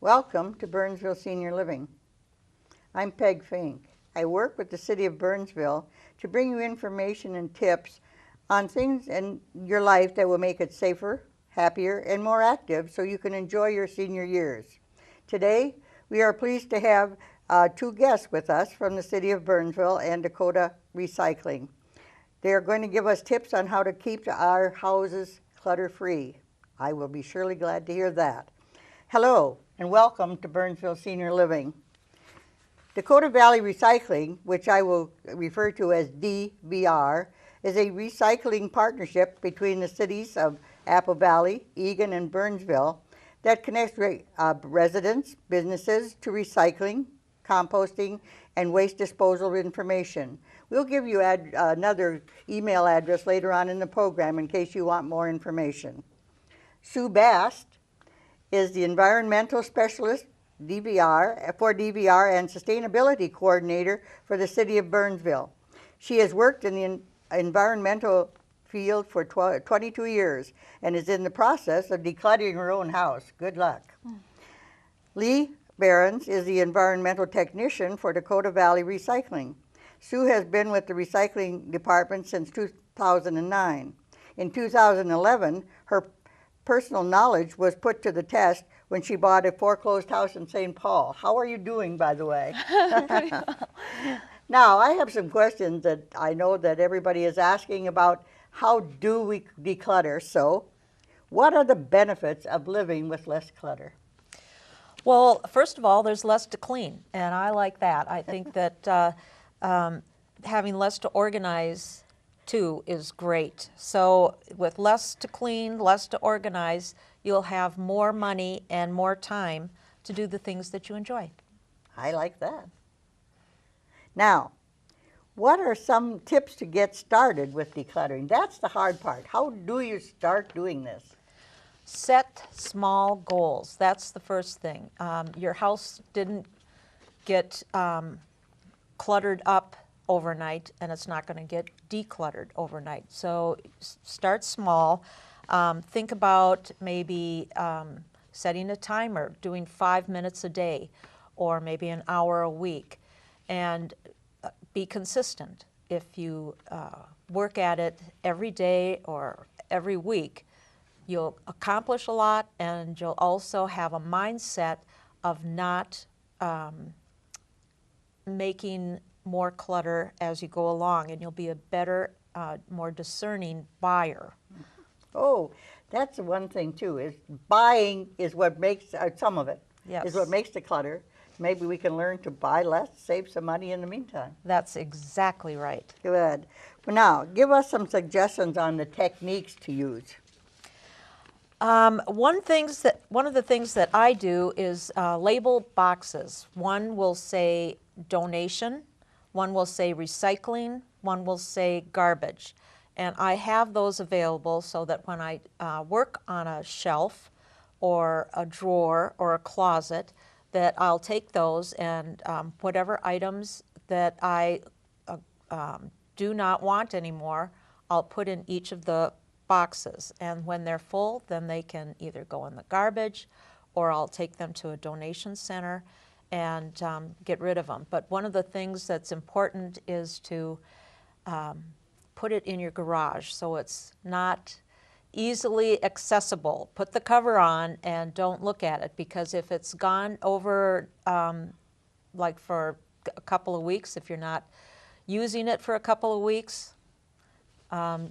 Welcome to Burnsville Senior Living. I'm Peg Fink. I work with the City of Burnsville to bring you information and tips on things in your life that will make it safer, happier, and more active so you can enjoy your senior years. Today, we are pleased to have two guests with us from the City of Burnsville and Dakota Recycling. They are going to give us tips on how to keep our houses clutter-free. I will be surely glad to hear that. Hello, and welcome to Burnsville Senior Living. Dakota Valley Recycling, which I will refer to as DVR, is a recycling partnership between the cities of Apple Valley, Eagan, and Burnsville that connects residents, businesses to recycling, composting, and waste disposal information. We'll give you another email address later on in the program in case you want more information. Sue Bast is the Environmental Specialist for DVR and Sustainability Coordinator for the City of Burnsville. She has worked in the environmental field for 22 years and is in the process of decluttering her own house. Good luck. Lee Behrens is the Environmental Technician for Dakota Valley Recycling. Sue has been with the recycling department since 2009. In 2011, her personal knowledge was put to the test when she bought a foreclosed house in St. Paul. How are you doing, by the way? Pretty well. Now, I have some questions that I know that everybody is asking about. How do we declutter? So, what are the benefits of living with less clutter? Well, first of all, there's less to clean, and I like that. I think that having less to organize too is great. So with less to clean, less to organize, you'll have more money and more time to do the things that you enjoy. I like that. Now, what are some tips to get started with decluttering? That's the hard part. How do you start doing this? Set small goals. That's the first thing. Your house didn't get cluttered up overnight, and it's not going to get decluttered overnight. So start small. Think about maybe setting a timer, doing 5 minutes a day, or maybe an hour a week, and be consistent. If you work at it every day or every week, you'll accomplish a lot, and you'll also have a mindset of not making more clutter as you go along, and you'll be a better, more discerning buyer. Oh, that's the one thing too, is buying is what makes, some of it, Yes. is what makes the clutter. Maybe we can learn to buy less, save some money in the meantime. That's exactly right. Good. Well, now, give us some suggestions on the techniques to use. One of the things that I do is label boxes. One will say donation, one will say recycling, one will say garbage. And I have those available so that when I work on a shelf or a drawer or a closet, that I'll take those and whatever items that I do not want anymore, I'll put in each of the boxes. And when they're full, then they can either go in the garbage, or I'll take them to a donation center and get rid of them. But one of the things that's important is to put it in your garage so it's not easily accessible. Put the cover on and don't look at it, because if it's gone over like for a couple of weeks, if you're not using it for a couple of weeks,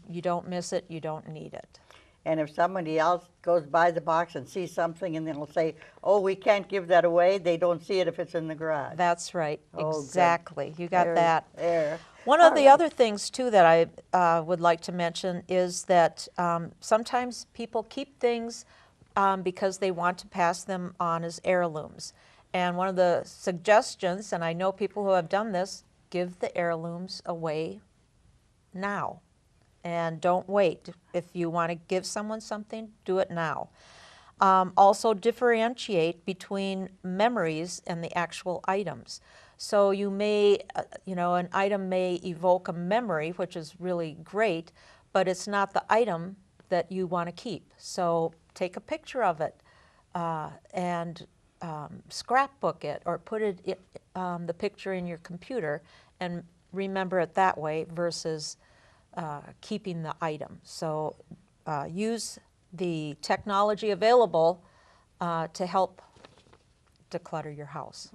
you don't miss it, you don't need it. And if somebody else goes by the box and sees something and they'll say, oh, we can't give that away, they don't see it if it's in the garage. That's right, Oh, exactly. good. You got There, that. There. One of the other things too that I would like to mention is that sometimes people keep things because they want to pass them on as heirlooms. And one of the suggestions, and I know people who have done this, give the heirlooms away now. And don't wait. If you want to give someone something, do it now. Also differentiate between memories and the actual items. So you may, an item may evoke a memory, which is really great, but it's not the item that you want to keep. So take a picture of it and scrapbook it or put the picture in your computer and remember it that way versus keeping the item. So use the technology available to help declutter your house.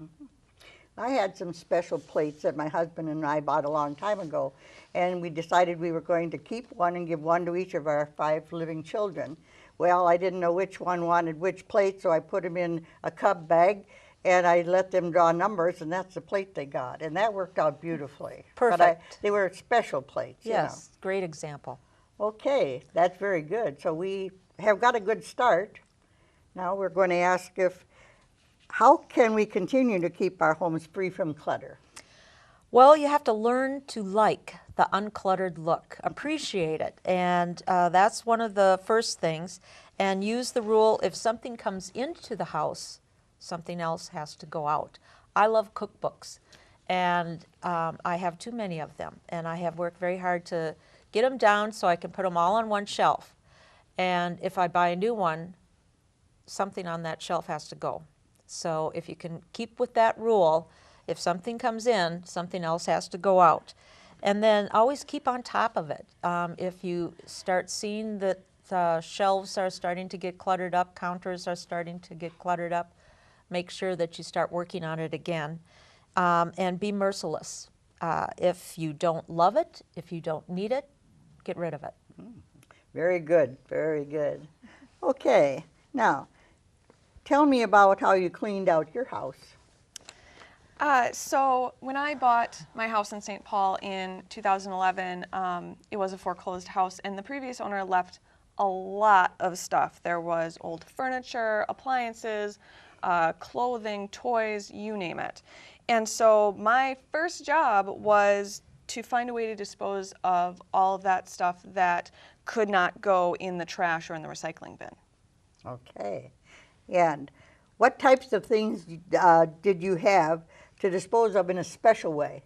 I had some special plates that my husband and I bought a long time ago, and we decided we were going to keep one and give one to each of our 5 living children. Well, I didn't know which one wanted which plate, so I put them in a cub bag, and I let them draw numbers, and that's the plate they got, and that worked out beautifully. Perfect. They were special plates. Yes, great example. Okay, that's very good. So we have got a good start. Now we're going to ask how can we continue to keep our homes free from clutter? Well, you have to learn to like the uncluttered look, appreciate it, and that's one of the first things. And use the rule, if something comes into the house, something else has to go out. I love cookbooks, and I have too many of them, and I have worked very hard to get them down so I can put them all on one shelf. And if I buy a new one, something on that shelf has to go. So if you can keep with that rule, if something comes in, something else has to go out. And then always keep on top of it. If you start seeing that shelves are starting to get cluttered up, counters are starting to get cluttered up, make sure that you start working on it again. And be merciless. If you don't love it, if you don't need it, get rid of it. Very good, very good. Okay, now, tell me about how you cleaned out your house. So when I bought my house in St. Paul in 2011, it was a foreclosed house, and the previous owner left a lot of stuff. There was old furniture, appliances, clothing, toys, you name it. And so my first job was to find a way to dispose of all of that stuff that could not go in the trash or in the recycling bin. Okay, and what types of things did you have to dispose of in a special way?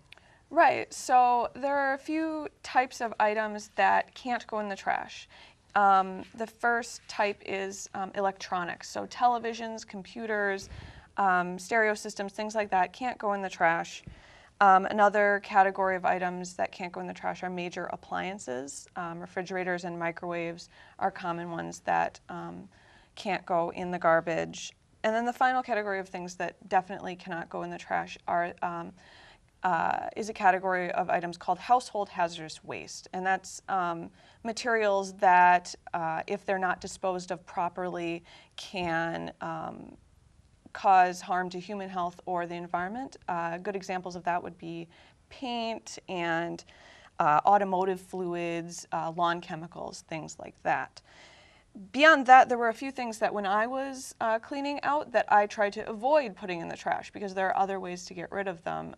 Right, so there are a few types of items that can't go in the trash. The first type is electronics, so televisions, computers, stereo systems, things like that can't go in the trash. Another category of items that can't go in the trash are major appliances. Refrigerators and microwaves are common ones that can't go in the garbage. And then the final category of things that definitely cannot go in the trash is a category of items called household hazardous waste. And that's materials that, if they're not disposed of properly, can cause harm to human health or the environment. Good examples of that would be paint and automotive fluids, lawn chemicals, things like that. Beyond that, there were a few things that when I was cleaning out that I tried to avoid putting in the trash because there are other ways to get rid of them.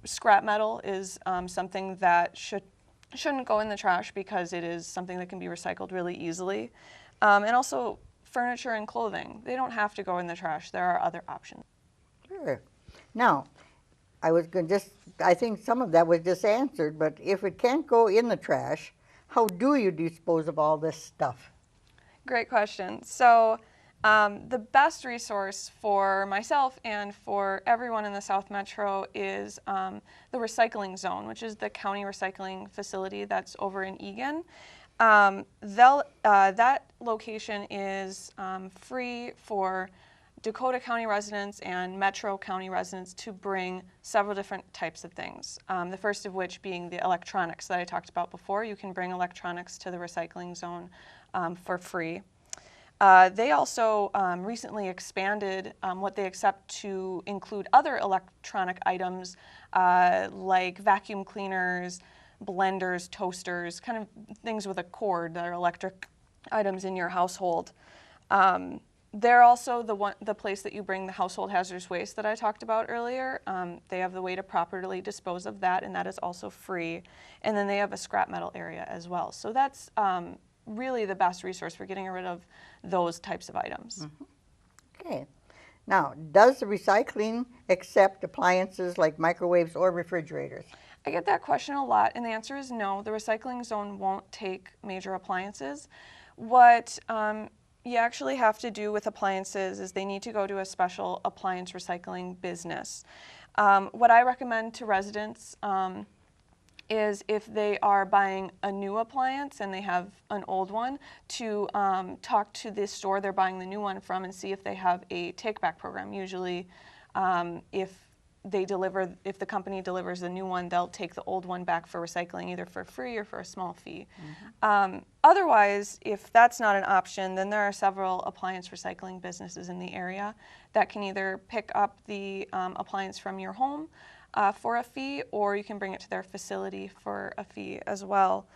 Scrap metal is something that shouldn't go in the trash because it is something that can be recycled really easily. And also furniture and clothing. They don't have to go in the trash. There are other options. Sure. Now, I think some of that was just answered, but if it can't go in the trash, how do you dispose of all this stuff? Great question. So the best resource for myself and for everyone in the South Metro is the recycling zone, which is the county recycling facility that's over in Egan. That location is free for Dakota County residents and Metro County residents to bring several different types of things. The first of which being the electronics that I talked about before. You can bring electronics to the recycling zone for free. They also recently expanded what they accept to include other electronic items like vacuum cleaners, blenders, toasters, kind of things with a cord that are electric items in your household. They're also the place that you bring the household hazardous waste that I talked about earlier. They have the way to properly dispose of that, and that is also free. And then they have a scrap metal area as well. So that's really the best resource for getting rid of those types of items. Mm-hmm. Okay. Now, does the recycling accept appliances like microwaves or refrigerators? I get that question a lot, and the answer is no. The recycling zone won't take major appliances. What you actually have to do with appliances is they need to go to a special appliance recycling business. What I recommend to residents is if they are buying a new appliance and they have an old one, to talk to the store they're buying the new one from and see if they have a take-back program. Usually, if the company delivers a new one, they'll take the old one back for recycling, either for free or for a small fee. Otherwise, if that's not an option, then there are several appliance recycling businesses in the area that can either pick up the appliance from your home for a fee, or you can bring it to their facility for a fee as well.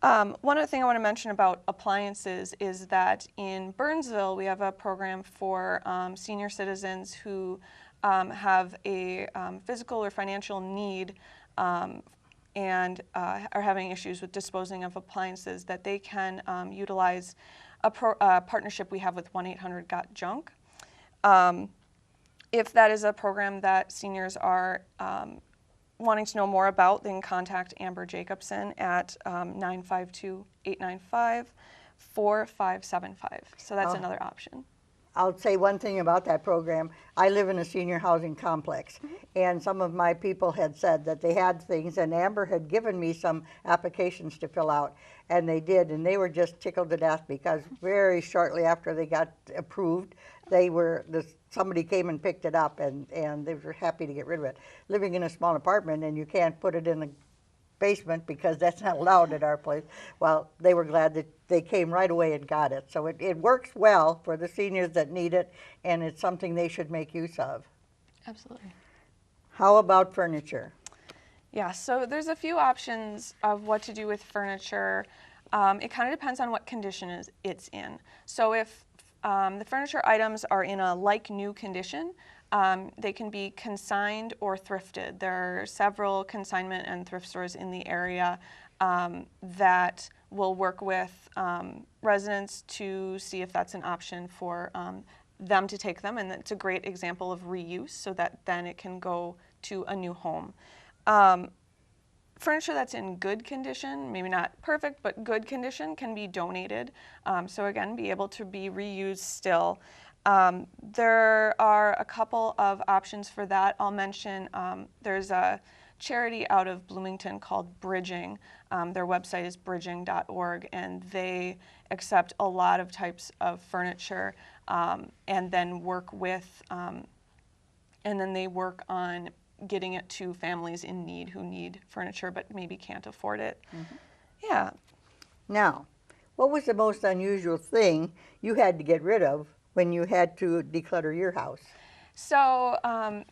One other thing I want to mention about appliances is that in Burnsville, we have a program for senior citizens who have a physical or financial need and are having issues with disposing of appliances, that they can utilize a partnership we have with 1-800-GOT-JUNK. If that is a program that seniors are wanting to know more about, then contact Amber Jacobson at 952-895-4575. So that's another option. I'll say one thing about that program. I live in a senior housing complex, and some of my people had said that they had things, and Amber had given me some applications to fill out, and they did, and they were just tickled to death because very shortly after they got approved, somebody came and picked it up, and they were happy to get rid of it. Living in a small apartment, and you can't put it in the basement because that's not allowed at our place. Well, they were glad that they came right away and got it. So it works well for the seniors that need it, and it's something they should make use of. Absolutely. How about furniture? Yeah, so there's a few options of what to do with furniture. It kind of depends on what condition it's in. So if the furniture items are in a like-new condition, they can be consigned or thrifted. There are several consignment and thrift stores in the area that will work with residents to see if that's an option for them to take them, and it's a great example of reuse, so that then it can go to a new home. Furniture that's in good condition, maybe not perfect, but good condition, can be donated. So again, be able to be reused still. There are a couple of options for that. I'll mention there's a charity out of Bloomington called Bridging. Their website is bridging.org, and they accept a lot of types of furniture and then work on getting it to families in need who need furniture but maybe can't afford it. Yeah. Now, what was the most unusual thing you had to get rid of when you had to declutter your house? So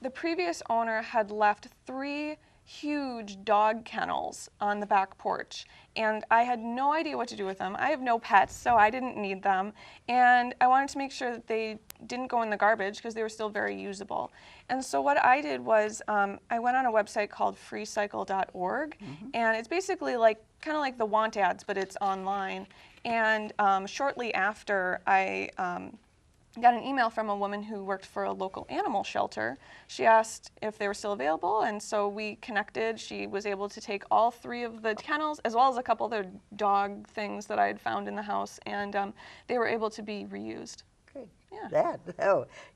the previous owner had left 3 huge dog kennels on the back porch, and I had no idea what to do with them. I have no pets, so I didn't need them, and I wanted to make sure that they didn't go in the garbage because they were still very usable. And so what I did was I went on a website called freecycle.org, and it's basically kind of like the want ads, but it's online. And shortly after, I got an email from a woman who worked for a local animal shelter. She asked if they were still available, and so we connected. She was able to take all 3 of the kennels, as well as a couple other dog things that I had found in the house, and they were able to be reused. Great. Yeah.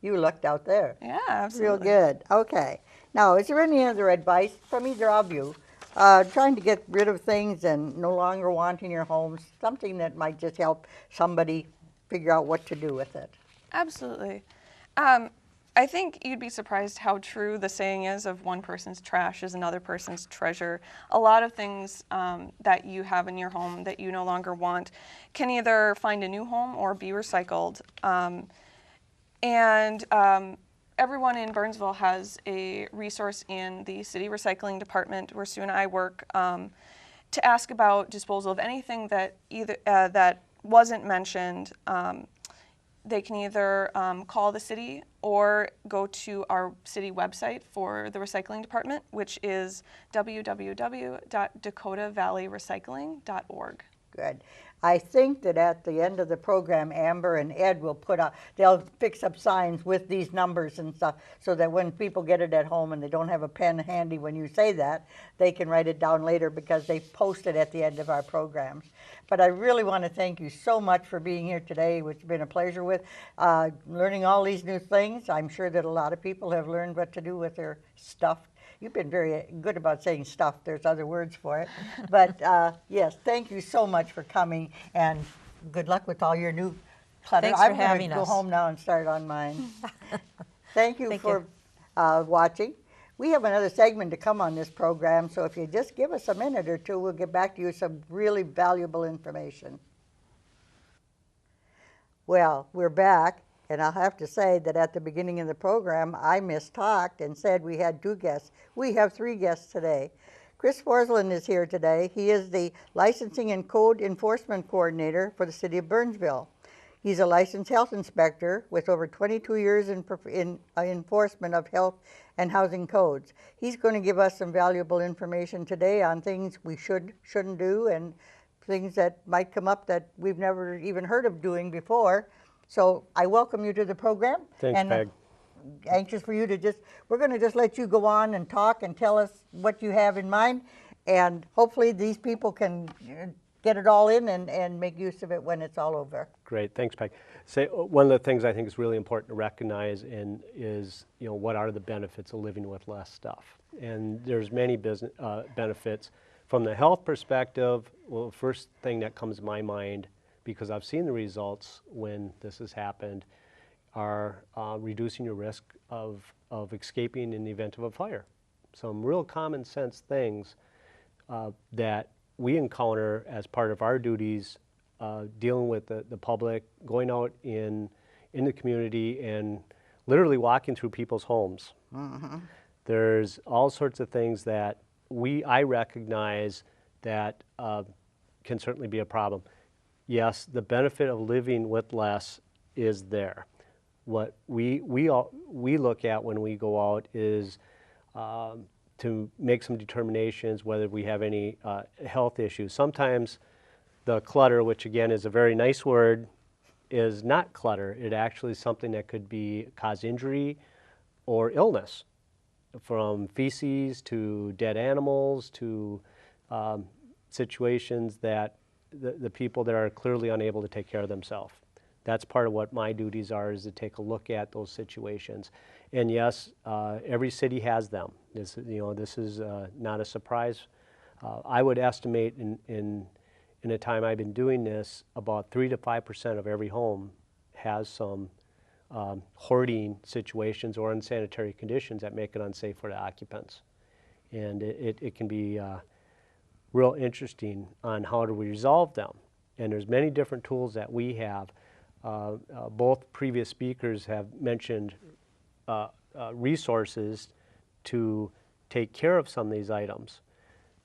You lucked out there. Yeah, absolutely. Real good. Okay. Now, is there any other advice from either of you trying to get rid of things and no longer wanting your homes, something that might just help somebody figure out what to do with it? Absolutely. I think you'd be surprised how true the saying is of one person's trash is another person's treasure. A lot of things that you have in your home that you no longer want can either find a new home or be recycled. Everyone in Burnsville has a resource in the city recycling department where Sue and I work to ask about disposal of anything that that wasn't mentioned. They can either call the city or go to our city website for the recycling department, which is www.dakotavalleyrecycling.org. Good. I think that at the end of the program, Amber and Ed will put up, they'll fix up signs with these numbers and stuff so that when people get it at home and they don't have a pen handy when you say that, they can write it down later because they post it at the end of our programs. But I really want to thank you so much for being here today, which has been a pleasure with learning all these new things. I'm sure that a lot of people have learned what to do with their stuff. You've been very good about saying stuff. There's other words for it. But yes, thank you so much for coming, and good luck with all your new clutter. Thanks for I'm having going to go us. home now and start on mine. Thank you Thank for watching. We have another segment to come on this program, so if you just give us a minute or two, we'll get back to you with some really valuable information. Well, we're back. And I'll have to say that at the beginning of the program, I mistalked and said we had 2 guests. We have 3 guests today. Chris Forsland is here today. He is the Licensing and Code Enforcement Coordinator for the City of Burnsville. He's a licensed health inspector with over 22 years in enforcement of health and housing codes. He's going to give us some valuable information today on things we shouldn't do and things that might come up that we've never even heard of doing before. So I welcome you to the program. Thanks, and, Peg. Anxious for you to we're going to just let you go on and talk and tell us what you have in mind. And hopefully these people can get it all in and make use of it when it's all over. Great, thanks, Peg. One of the things I think is really important to recognize is, what are the benefits of living with less stuff? And there's many benefits. From the health perspective, well, the first thing that comes to my mind, because I've seen the results when this has happened, are reducing your risk of escaping in the event of a fire. Some real common sense things that we encounter as part of our duties dealing with the public, going out in the community and literally walking through people's homes. Mm-hmm. There's all sorts of things that I recognize that can certainly be a problem. Yes, the benefit of living with less is there. What we look at when we go out is to make some determinations whether we have any health issues. Sometimes the clutter, which again is a very nice word, is not clutter. It actually is something that could cause injury or illness, from feces to dead animals to situations that the people that are clearly unable to take care of themselves. That's part of what my duties are, is to take a look at those situations. And yes, every city has them. This is not a surprise. I would estimate in the time I've been doing this, about 3 to 5% of every home has some hoarding situations or unsanitary conditions that make it unsafe for the occupants. And it can be real interesting on how to resolve them. And there's many different tools that we have. Both previous speakers have mentioned resources to take care of some of these items.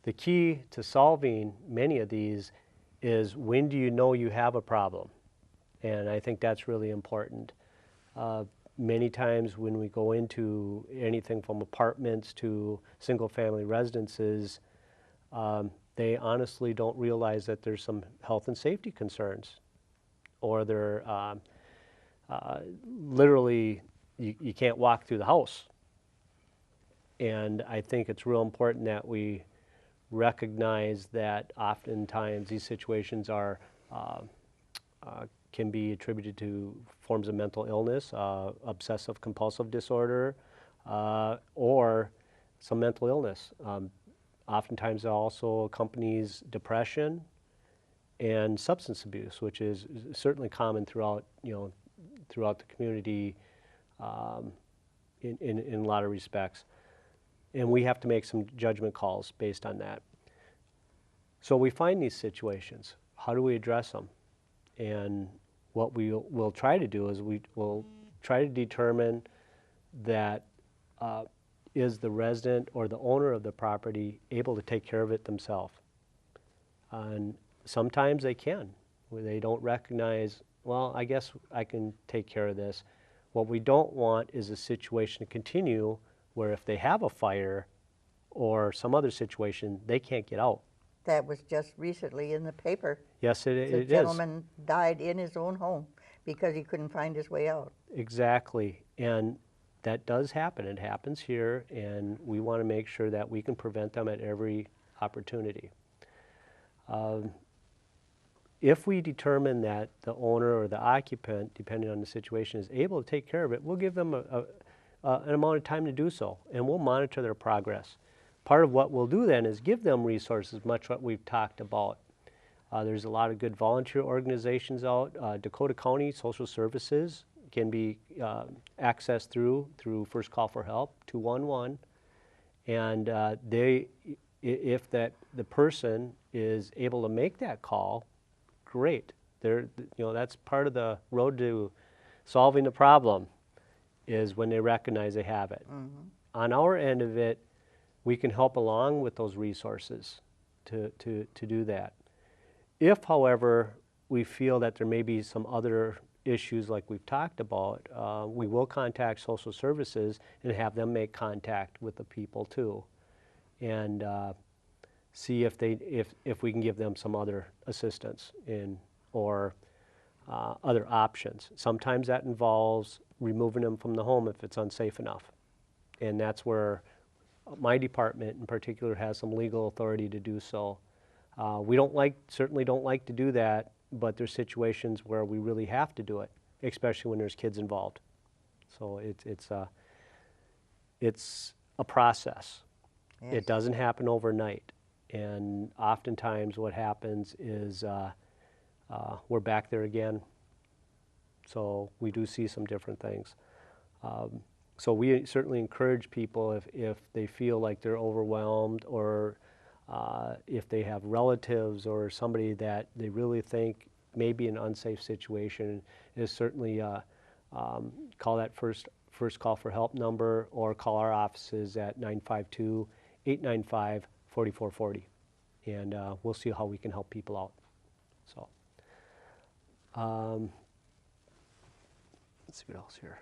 The key to solving many of these is, when do you know you have a problem? And I think that's really important. Many times when we go into anything from apartments to single-family residences, they honestly don't realize that there's some health and safety concerns, or they're literally, you can't walk through the house. And I think it's real important that we recognize that oftentimes these situations can be attributed to forms of mental illness, obsessive compulsive disorder, or some mental illness. Oftentimes it also accompanies depression and substance abuse, which is certainly common throughout the community in a lot of respects. And we have to make some judgment calls based on that. So we find these situations. How do we address them? And what we'll try to do is we'll try to determine that is the resident or the owner of the property able to take care of it themselves. And sometimes they can. They don't recognize, well, I guess I can take care of this. What we don't want is a situation to continue where if they have a fire or some other situation, they can't get out. that was just recently in the paper. Yes, The it is. gentleman died in his own home because he couldn't find his way out. Exactly. And that does happen. It happens here, and we want to make sure that we can prevent them at every opportunity. If we determine that the owner or the occupant, depending on the situation, is able to take care of it, we'll give them an amount of time to do so, and we'll monitor their progress. Part of what we'll do then is give them resources, much what we've talked about. There's a lot of good volunteer organizations out. Dakota County Social Services can be accessed through First Call for Help, 211. And if the person is able to make that call, great. That's part of the road to solving the problem, is when they recognize they have it. Mm-hmm. On our end of it, we can help along with those resources to do that. If, however, we feel that there may be some other issues like we've talked about, we will contact social services and have them make contact with the people too, and see if we can give them some other assistance or other options. Sometimes that involves removing them from the home if it's unsafe enough, and that's where my department in particular has some legal authority to do so. We certainly don't like to do that, but there's situations where we really have to do it, especially when there's kids involved. So it's a process. Yes. It doesn't happen overnight, and oftentimes what happens is we're back there again. So we do see some different things. So we certainly encourage people, if they feel like they're overwhelmed, or if they have relatives or somebody that they really think may be an unsafe situation, is certainly call that first call for help number, or call our offices at 952-895-4440, and we'll see how we can help people out. So let's see what else here.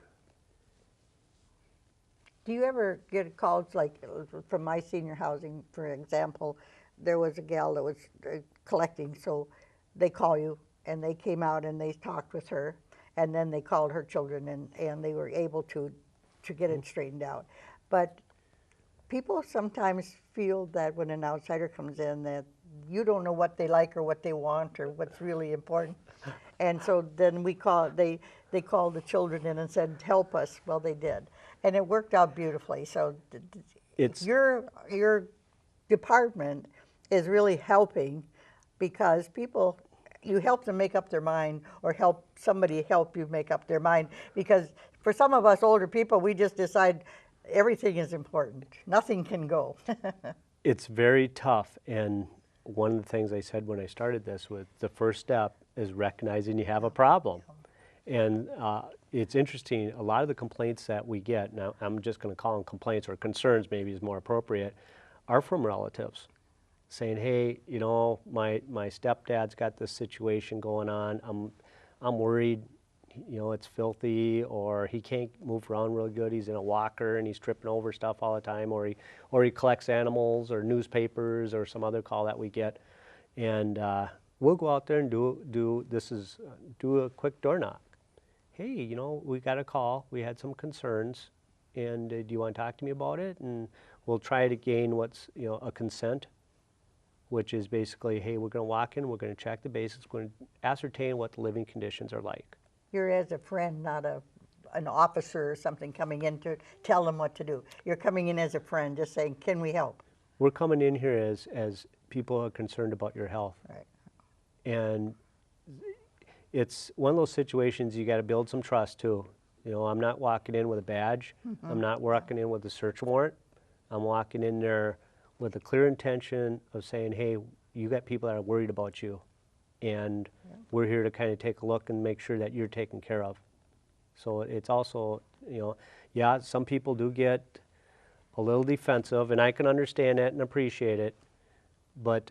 Do you ever get calls, like from my senior housing, for example, there was a gal that was collecting, so they call you, and they came out and they talked with her, and then they called her children, and they were able to get it straightened out. But people sometimes feel that when an outsider comes in, that you don't know what they like or what they want or what's really important. And so then they called the children in and said, help us. Well, they did. And it worked out beautifully. So your department is really helping, because people, you help them make up their mind, or help somebody help you make up their mind. Because for some of us older people, we just decide everything is important. Nothing can go. It's very tough, and one of the things I said when I started this was the first step is recognizing you have a problem. And it's interesting, a lot of the complaints that we get, now I'm just going to call them complaints, or concerns maybe is more appropriate, are from relatives saying, hey, my stepdad's got this situation going on, I'm worried, it's filthy, or he can't move around real good, he's in a walker and he's tripping over stuff all the time, or he collects animals or newspapers or some other call that we get, and we'll go out there and do a quick door knock. Hey, we got a call, we had some concerns, and do you want to talk to me about it? And we'll try to gain what's a consent, which is basically, hey, we're going to walk in, we're going to check the basics, we're going to ascertain what the living conditions are like. You're as a friend, not an officer or something coming in to tell them what to do. You're coming in as a friend, just saying, can we help? We're coming in here as people are concerned about your health. Right. And it's one of those situations you got to build some trust too. I'm not walking in with a badge. Mm-hmm. I'm not walking in with a search warrant. I'm walking in there with a clear intention of saying, hey, you got people that are worried about you, and we're here to kind of take a look and make sure that you're taken care of. So it's also, yeah, some people do get a little defensive, and I can understand that and appreciate it, but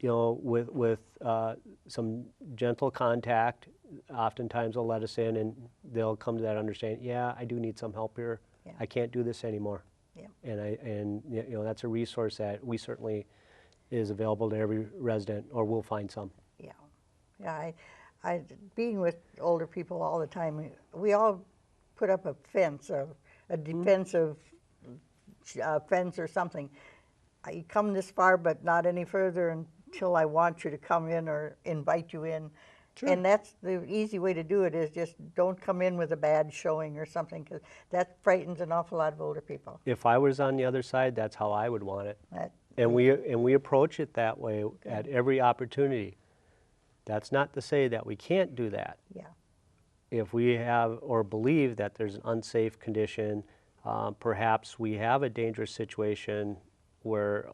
with some gentle contact, oftentimes they'll let us in and they'll come to that understanding, yeah, I do need some help here. Yeah. I can't do this anymore. Yeah. And that's a resource that we certainly is available to every resident, or we'll find some. Yeah, yeah. I being with older people all the time, we all put up a fence, a defensive fence or something. You come this far, but not any further until I want you to come in or invite you in. Sure. And that's the easy way to do it, is just don't come in with a bad showing or something, because that frightens an awful lot of older people. If I was on the other side, that's how I would want it. That, And we approach it that way at every opportunity. That's not to say that we can't do that. yeah, If we have or believe that there's an unsafe condition, perhaps we have a dangerous situation where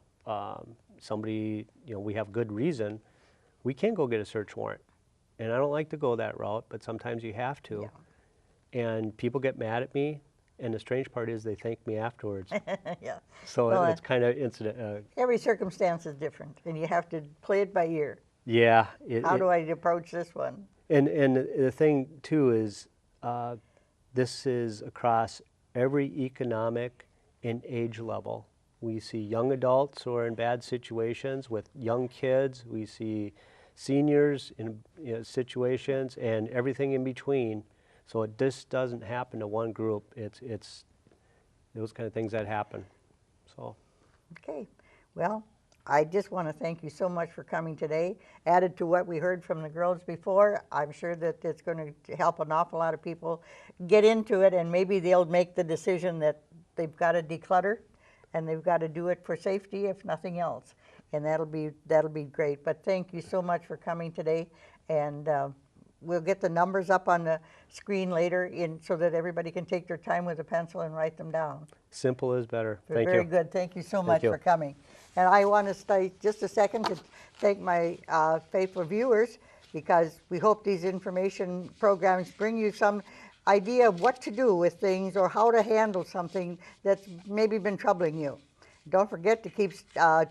somebody, we have good reason, we can go get a search warrant. And I don't like to go that route, but sometimes you have to. Yeah. And people get mad at me, and the strange part is they thank me afterwards. yeah. So Well, it's kind of incident. Every circumstance is different, and you have to play it by ear. Yeah. How do I approach this one? And the thing too is, this is across every economic and age level. We see young adults who are in bad situations with young kids. We see seniors in situations, and everything in between. So this doesn't happen to one group. It's those kind of things that happen. So. Okay, well, I just want to thank you so much for coming today. Added to what we heard from the girls before, I'm sure that it's going to help an awful lot of people get into it, and maybe they'll make the decision that they've got to declutter, and they've got to do it for safety, if nothing else. And that'll be great. But thank you so much for coming today, and we'll get the numbers up on the screen later so that everybody can take their time with a pencil and write them down. Simple is better. Thank you. Very good. Thank you so much you. for coming. And I want to stay just a second to thank my faithful viewers, because we hope these information programs bring you some idea of what to do with things or how to handle something that's maybe been troubling you. Don't forget to keep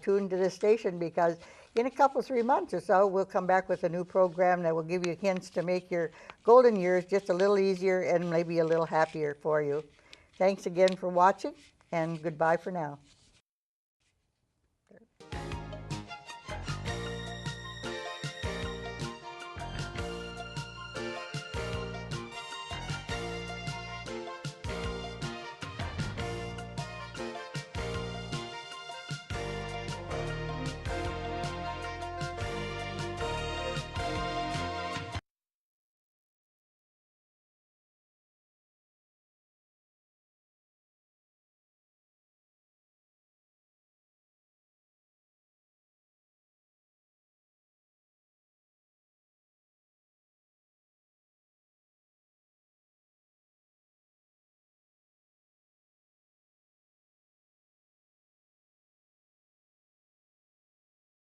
tuned to this station, because in a couple, 3 months or so, we'll come back with a new program that will give you hints to make your golden years just a little easier and maybe a little happier for you. Thanks again for watching, and goodbye for now.